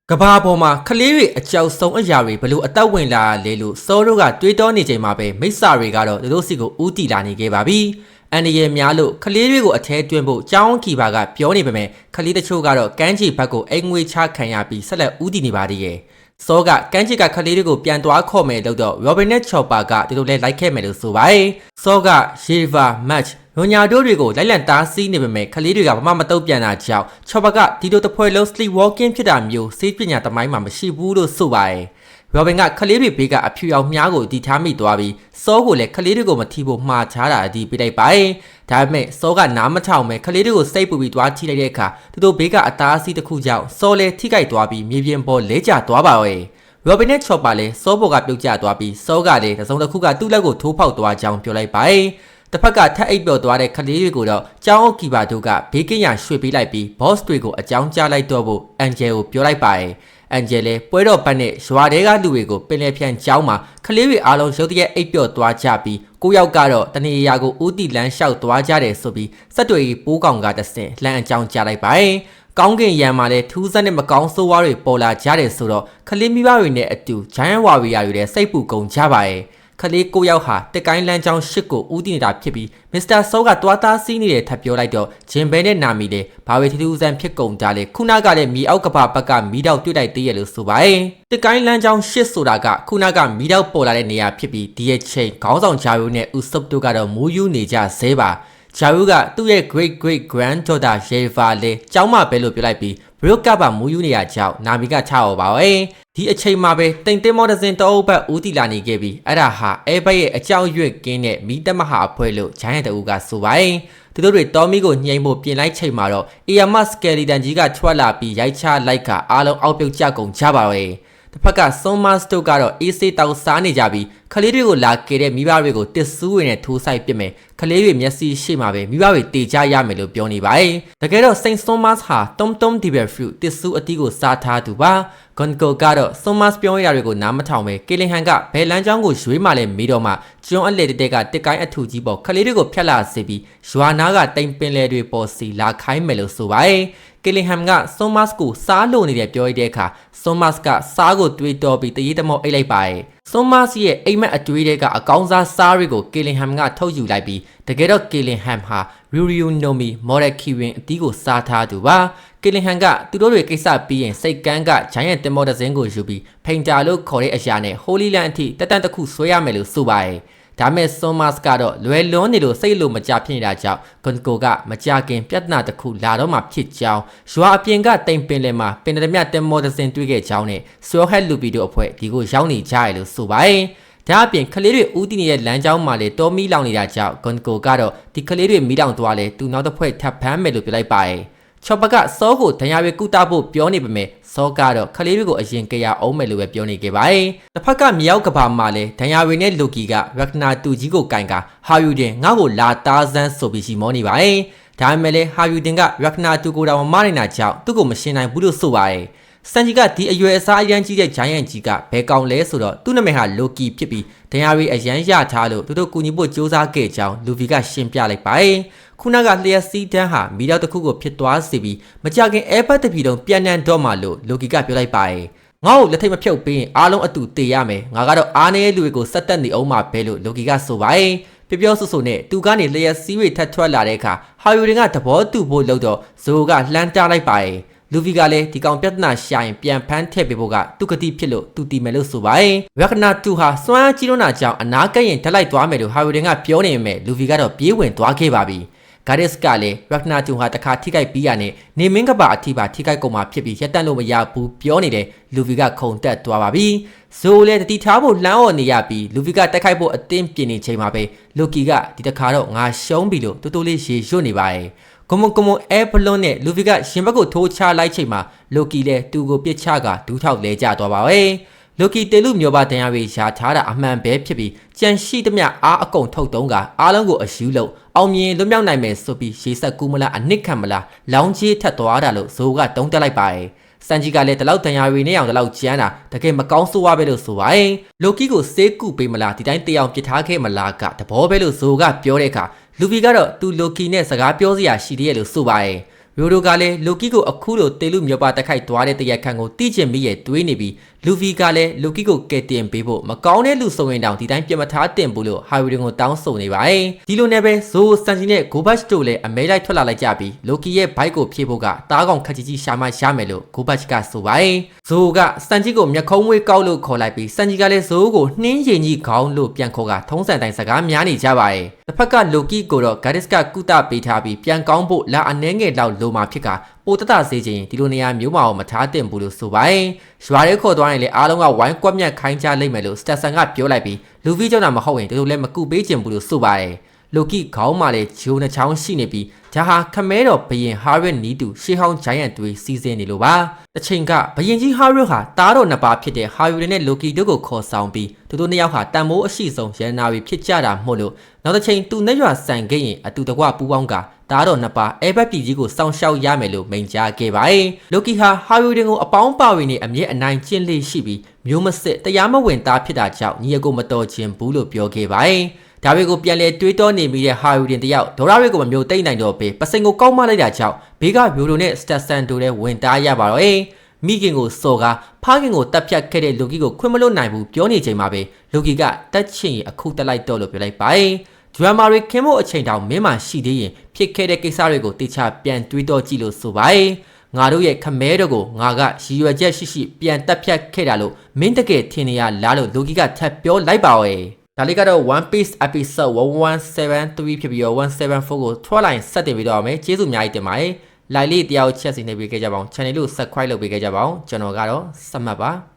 ကဘာပေါ်မှာခလေးတွေအကြောက်ဆုံးအရာတွေဘလို့အသက်ဝင်လာလဲလို့စောတို့ကတွေးတောနေချိန်မှာပဲမိစ္ဆာတွေကတော့သူတို့စီကိုဦးတီလာနေခဲ့ပါပြီ။အန်ဒီရဲ့များလို့ခလေးတွေကိုအထဲတွင်းဖို့ကြောင်းခီပါကပြောနေပေမဲ့ခလေးတချို့ကတော့ကန်းချီဘက်ကိုအိမ်ငွေချခံရပြီးဆက်လက်ဦးတီနေပါသေးတယ်။စောကကန်းချီကခလေးတွေကိုပြန်သွားခေါ်မယ်လို့တော့ရောဘင်နဲ့ချော်ပါကဒီလိုလဲလိုက်ခဲ့မယ်လို့ဆိုပါတယ်။စောကရေဗာမတ်ရိုညာတို့တွေကိုလိုက်လံတားဆီးနေပေမဲ့ခလေးတွေကဘာမှမတုံ့ပြန်တာကြောင့်ချော်ပါကဒီလိုတဖွဲလုံး sleep walking ဖြစ်တာမျိုးစေးပညာသမိုင်းမှာမရှိဘူးလို့ဆိုပါတယ်။ရောဘင်ကခလေးတွေဘေးကအဖြူအောင်မြားကိုတီထားမိသွားပြီးစောကိုလည်းခလေးတွေကိုမထီဖို့မှားချတာအတီးပြလိုက်ပါတယ်။ဒါပေမဲ့စောကနားမထောင်ပဲခလေးတွေကိုစိတ်ပူပြီးသွားထိလိုက်တဲ့အခါသူတို့ဘေးကအသားအဆီးတစ်ခုကြောင့်စောလည်းထိကြိုက်သွားပြီးမြေပြင်ပေါ်လဲကျသွားပါရဲ့။ရောဘင်နဲ့ချော်ပါလည်းစောဘော်ကပြုတ်ကျသွားပြီးစောကလည်းတစ်စုံတစ်ခုကသူ့လက်ကိုထိုးဖောက်သွားကြောင်းပြောလိုက်ပါတယ်။တစ်ဖက်ကထက်အိပ်ပျော်သွားတဲ့ခလေးတွေကိုတော့ကျောင်းအုပ်ကီပါတို့ကဘေးကင်းရရွှေ့ပေးလိုက်ပြီး boss တွေကိုအကြောင်းကြားလိုက်တော့ဖို့အန်ဂျယ်ကိုပြောလိုက်ပါတယ်။အန်ဂျယ်လည်းပွဲတော်ပတ်နဲ့ရွာတဲကလူတွေကိုပင်လယ်ဖြန်ကျောင်းမှာခလေးတွေအားလုံးရုတ်တရက်အိပ်ပျော်သွားကြပြီးကိုယောက်ကတော့တနေရာကိုဦးတီလန်းလျှောက်သွားကြတယ်ဆိုပြီးစက်တွေပိုးကောင်ကတဆင့်လှမ်းအကြောင်းကြားလိုက်ပါတယ်။ကောင်းကင်ရံမှာလည်းထူးဆန်းတဲ့မကောင်းဆိုးဝါးတွေပေါ်လာကြတယ်ဆိုတော့ခလေးမိဘတွေနဲ့အတူဂျိုင်းဝါရီယာတွေလည်းစိတ်ပူကုန်ကြပါရဲ့။ခလေးကိုယောက်ဟာတက်ကိုင်းလန်းချောင်းရှစ်ကိုဦးတည်နေတာဖြစ်ပြီးမစ္စတာဆောကတွားသားစီးနေတဲ့ထပ်ပြောလိုက်တော့ဂျင်ဘဲနဲ့နာမီလည်းဘာဝေထူးဆန်းဖြစ်ကုန်ကြလေခုနကလည်းမီအောက်ကဘာဘက်ကမီးတောက်တွေ့လိုက်သေးရလို့ဆိုပါရဲ့တက်ကိုင်းလန်းချောင်းရှစ်ဆိုတာကခုနကမီးတောက်ပေါ်လာတဲ့နေရာဖြစ်ပြီးဒီရဲ့ချိန်ခေါင်းဆောင်ဂျာယိုနဲ့ဦးဆုပ်တို့ကတော့မူးယူနေကြဆဲပါဂျာယိုကသူ့ရဲ့ great granddaughter ရေဗာလေကျောင်းမှာပဲလို့ပြောလိုက်ပြီးဘရုတ်ကပါမူးယူနေရကြောင်းနာမီကချော်ပါရဲ့ဒီအချိန်မှာပဲတိမ်တင်မော်ဒဇင်တအုပ်ဘက်ဦးတီလာနေခဲ့ပြီးအဲ့ဒါဟာအဲဘက်ရဲ့အကြောက်ရွံ့ကင်းတဲ့မီးတမဟာအဖွဲ့လို့ဂျိုင်းရန်တအုပ်ကဆိုပါတယ်သူတို့တွေတော်မီကိုညှိဖို့ပြင်လိုက်ချိန်မှာတော့အီယာမတ်စကယ်လီတန်ကြီးကထွက်လာပြီးရိုက်ချလိုက်ကအားလုံးအောက်ပြုတ်ကြကုန်ကြပါရဲ့တစ်ဖက်ကဆွန်မတ်စတိုကတော့အေးစေးတောက်စားနေကြပြီးခလေးတွေကိုလာကယ်တဲ့မိဘတွေကိုတစ်ဆူးဝင်နဲ့ထိုးဆိုင်ပစ်မယ်ခလေးတွေမျက်စိရှိမှပဲမိဘတွေတေချရမယ်လို့ပြောနေပါတယ်တကယ်တော့စိန်ဆွန်မတ်ဟာတုံတုံဒီဘယ်ဖရူတစ်ဆူးအတီးကိုစားထားသူပါဂွန်ကိုကတော့ဆွန်မတ်ပြောရတာတွေကိုနားမထောင်ပဲကေလင်ဟန်ကဘယ်လန်းချောင်းကိုရွေးမှလဲမေးတော့မှကျွန်းအလဲတဲကတစ်ကိုင်းအထူကြီးပေါ်ခလေးတွေကိုဖျက်လာစေပြီးရွာနာကတိမ်ပင်လေတွေပေါ်စီလာခိုင်းမယ်လို့ဆိုပါတယ်ကယ်လင်ဟမ်ကဆွန်မတ်ကိုစားလို့နေတယ်ပြောရတဲ့အခါဆွန်မတ်ကစားကိုတွေးတော်ပြီးတရေတမောအိတ်လိုက်ပါရဲ့ဆွန်မတ်ရဲ့အိမ်မက်အတွေးတွေကအကောင်းစားစားတွေကိုကယ်လင်ဟမ်ကထုတ်ယူလိုက်ပြီးတကယ်တော့ကယ်လင်ဟမ်ဟာရူရီယိုနိုမီမော်ရက်ခီဝင်အတီးကိုစားထားသူပါကယ်လင်ဟန်ကသူတို့တွေကိစ္စပြီးရင်စိတ်ကန်းကဂျိုင်းရန်တင်မော်ဒဇင်းကိုယူပြီးဖိန်တာလို့ခေါ်တဲ့အရာနဲ့ဟိုလီလန်အထိတက်တန်တစ်ခုဆွဲရမယ်လို့ဆိုပါရဲ့ဒါမဲ့ဆွန်မတ်ကတော့လွယ်လွန်းနေလို့စိတ်လိုမကြဖြစ်နေတာကြောင့်ဂွန်ကိုကမကြခင်ပြဿနာတစ်ခုလာတော့မှဖြစ်ကြောင်းရွာအပြင်ကတိမ်ပင်လယ်မှာပင်တရမြတင်မော်ဒဇင်တွေ့ခဲ့ကြောင်းနဲ့ဆွဲဟက်လူပီတို့အဖွဲ့ဒီကိုရောက်နေကြရလို့ဆိုပါရဲ့ဒါအပြင်ခလေးတွေဦးတည်နေတဲ့လမ်းကြောင်းမှာလေတော်မီလောင်နေတာကြောင့်ဂွန်ကိုကတော့ဒီခလေးတွေမီးလောင်သွားလဲသူနောက်တစ်ဖွဲ့ထပ်ဖမ်းမယ်လို့ပြောလိုက်ပါရဲ့ချော်ပကစောကိုဒဏ်ရာတွေကုသဖို့ပြောနေပေမဲ့စောကတော့ခလေးတွေကိုအရင်ကြရအောင်မယ်လို့ပဲပြောနေခဲ့ပါတယ်။တစ်ဖက်ကမြောက်ကဘာမှာလဲဒဏ်ရာတွေနဲ့လူကီကရက်နာတူကြီးကိုကင်ကဟာယူတင်ငါ့ကိုလာတားစမ်းဆိုပြီးရှိမောနေပါတယ်။ဒါပေမဲ့လည်းဟာယူတင်ကရက်နာတူကိုတော့မနိုင်တာကြောင့်သူ့ကိုမရှင်းနိုင်ဘူးလို့ဆိုပါတယ်။စန်ဂျီကဒီအရွယ်အစားအရန်ကြီးတဲ့ဂျိုင်းယန်ကြီးကဘယ်ကောင်လဲဆိုတော့သူ့နာမည်ဟာလိုကီဖြစ်ပြီးဒဏ်ရာတွေအရန်ရထားလို့သူတို့ကူညီဖို့စူးစမ်းခဲ့ကြောင်းလူဗီကရှင်းပြလိုက်ပါတယ်။ခုနကလျှက်စီးတန်းဟာမီးတောက်တစ်ခုကိုဖြစ်သွားစေပြီးမကြခင်အဲဘတ်တပီတုံပြန်နှံတော့မှလို့လိုကီကပြောလိုက်ပါတယ်။ငါ့ကိုလက်ထိတ်မဖြုတ်ပြီးရင်အားလုံးအတူတေရမယ်။ငါကတော့အားနေတဲ့လူတွေကိုစက်တက်နေအောင်မှပဲလို့လိုကီကဆိုပါတယ်။ပြောဆိုနဲ့သူကနေလျှက်စီးတွေထပ်ထွက်လာတဲ့အခါဟာယူရင်ကသဘောတူဖို့လုပ်တော့ဇိုကလှမ်းတားလိုက်ပါတယ်။လူဗီကလည်းဒီကောင်ပြဿနာရှာရင်ပြန်ဖမ်းထည့်ပေးဖို့ကသူကတိဖြစ်လို့သူတီမယ်လို့ဆိုပါတယ်။ရက်နာတူဟာစွမ်းကြီးလွန်းတာကြောင့်အနာကရင်ထက်လိုက်သွားမယ်လို့ဟာယူရင်ကပြောနေပေမဲ့လူဗီကတော့ပြေးဝင်သွားခဲ့ပါပြီ။ဂါဒစ်ကလည်းရက်နာတူဟာတခါထိခိုက်ပြီးရနဲ့နေမင်းကပါအထိပါထိခိုက်ကုန်မှာဖြစ်ပြီးရက်တန့်လို့မရဘူးပြောနေတဲ့လူဗီကခုန်တက်သွားပါပြီ။ဇိုလည်းတတိထားဖို့လှမ်းော်နေရပြီးလူဗီကတိုက်ခိုက်ဖို့အသင်းပြင်နေချိန်မှာပဲလူကီကဒီတခါတော့ငါရှုံးပြီလို့တိုးတိုးလေးရေရွတ်နေပါရဲ့။ကွန်ကွန်အဲဘလွန်နဲ့လူဗီကရှင်ဘက်ကိုထိုးချလိုက်ချိန်မှာလိုကီလည်းသူ့ကိုပစ်ချကဒူးထောက်လဲကျသွားပါပဲ။လိုကီတေလူမျိုးပါတန်ရရီရှာထားတာအမှန်ပဲဖြစ်ပြီးကြံရှိသမျှအားအကုန်ထုတ်တုံးကအားလုံးကိုအယူလို့အောင်မြင်လွတ်မြောက်နိုင်မယ်ဆိုပြီးရှေးဆက်ကူမလားအနစ်ခံမလားလောင်းကြီးထက်သွားတာလို့ဇိုးကတုံးတက်လိုက်ပါရဲ့စန်ဂျီကလည်းတလောက်တန်ရာရီနဲ့အောင်တလောက်ကျန်းတာတကယ်မကောင်းဆိုးဝါးပဲလို့ဆိုပါရဲ့လိုကီကိုစေးကူပေးမလားဒီတိုင်းတရားပစ်ထားခဲ့မလားကတဘောပဲလို့ဇိုးကပြောတဲ့အခါလူဗီကတော့သူလိုကီနဲ့စကားပြောစရာရှိသေးရဲ့လို့ဆိုပါရဲ့ ရိုဒိုကလည်းလိုကီကိုအခုလိုတေလူမျိုးပါတက်ခိုက်သွားတဲ့တရက်ခန့်ကိုတိကျင်မိရဲ့တွေးနေပြီးလူဗီကလည်းလိုကီကိုကဲတင်ပေးဖို့မကောင်းတဲ့လူစုံရင်တောင်ဒီတိုင်းပြမထားတင်ဘူးလို့ဟာရီဒင်ကိုတောင်းဆိုနေပါတယ်ဒီလိုနဲ့ပဲဇိုစန်ဂျီနဲ့ဂိုဘတ်တို့လည်းအမဲလိုက်ထွက်လာလိုက်ကြပြီးလိုကီရဲ့ဘိုက်ကိုဖြည့်ဖို့ကတားကောင်ခက်ကြီးရှာမှရမယ်လို့ဂိုဘတ်ကဆိုပါတယ်ဇိုကစန်ဂျီကိုမျက်ခုံးမွေးကောက်လို့ခေါ်လိုက်ပြီးစန်ဂျီကလည်းဇိုကိုနှင်းရင်ကြီးခေါင်းလို့ပြန်ခေါ်ကထုံးစံတိုင်းစကားများနေကြပါတယ်တစ်ဖက်ကလိုကီကိုတော့ဂါဒစ်ကကုသပေးထားပြီးပြန်ကောင်းဖို့လာအနှဲငယ်လောက်လိုမှာဖြစ်ကပိုတတစေးချင်းဒီလိုနေရာမျိုးမှာမထားတင်ဘူးလို့ဆိုပါတယ်ရွာရဲခေါ်သွားရင်လေအားလုံးကဝိုင်းကွက်မြတ်ခိုင်းကြလိမ့်မယ်လို့စတက်ဆန်ကပြောလိုက်ပြီးလူဗီကြောင့်တာမဟုတ်ရင်ဒီလိုလည်းမကူပေးချင်ဘူးလို့ဆိုပါတယ်လိုကီခေါင်းမှာလည်းဂျိုးနှချောင်းရှိနေပြီးဒါဟာခမဲတော်ဘရင်ဟာရစ်နီတူရှေးဟောင်းဂျိုင်းယန်တွေစီစဉ်နေလို့ပါတစ်ချိန်ကဘရင်ကြီးဟာရစ်ဟာတားတော်နှစ်ပါးဖြစ်တဲ့ဟာယူရီနဲ့လိုကီတို့ကိုခေါ်ဆောင်ပြီးသူတို့နှစ်ယောက်ဟာတန်မိုးအရှိဆုံးရန်နာတွေဖြစ်ကြတာမို့လို့နောက်တစ်ချိန်သူနဲ့ရွာဆန်ခဲ့ရင်အတူတကွပူးပေါင်းကတားတော်နှစ်ပါးအဲဘက်ပြည်ကြီးကိုစောင့်ရှောက်ရမယ်လို့မိန့်ကြားခဲ့ပါတယ်လိုကီဟာဟာယူရီကိုအပေါင်းပါဝင်နေအမြဲအနိုင်ကျင့်လေးရှိပြီးမျိုးမစစ်တရားမဝင်သားဖြစ်တာကြောင့်ညီအကိုမတော်ခြင်းဘူးလို့ပြောခဲ့ပါတယ်ဒါတွေကိုပြန်လဲတွေးတောနေမိတဲ့ဟာယူဒင်တယောက်ဒေါ်ရာတွေကိုမမျိုးတိတ်နိုင်တော့ပေပစိန်ကိုကောက်မလိုက်တာကြောင့်ဘေးကမျိုးလိုနဲ့စတက်ဆန်တို့လည်းဝင်တားရပါတော့မိခင်ကိုစော်ကားဖခင်ကိုတပ်ဖြတ်ခဲ့တဲ့လူကီကိုခွင့်မလွတ်နိုင်ဘူးပြောနေချိန်မှာပဲလူကီကတက်ချင်အခုတက်လိုက်တော့လို့ပြောလိုက်ပါတယ်ဒရမာတွေခင်းဖို့အချိန်တောင်မင်းမှရှိသေးရင်ဖြစ်ခဲ့တဲ့ကိစ္စတွေကိုတေချာပြန်တွေးတောကြည့်လို့ဆိုပါတယ်ငါတို့ရဲ့ခမဲတို့ကိုငါကရည်ရွယ်ချက်ရှိပြန်တက်ဖြတ်ခဲ့တာလို့မင်းတကယ်ထင်နေရလားလို့လူကီကထပ်ပြောလိုက်ပါရဲ့ဒါလေးကတော့ One Piece episode 1173ဖြစ်ပြီးတော့174ကိုထွက်လိုက်ဆက်တင်ပြီးတော့မယ်ကျေးဇူးအများကြီးတင်ပါတယ် like လေးတယောက်ချက်စီနေပေးခဲ့ကြပါအောင် channel ကို subscribe လုပ်ပေးခဲ့ကြပါအောင်ကျွန်တော်ကတော့စမှတ်ပါ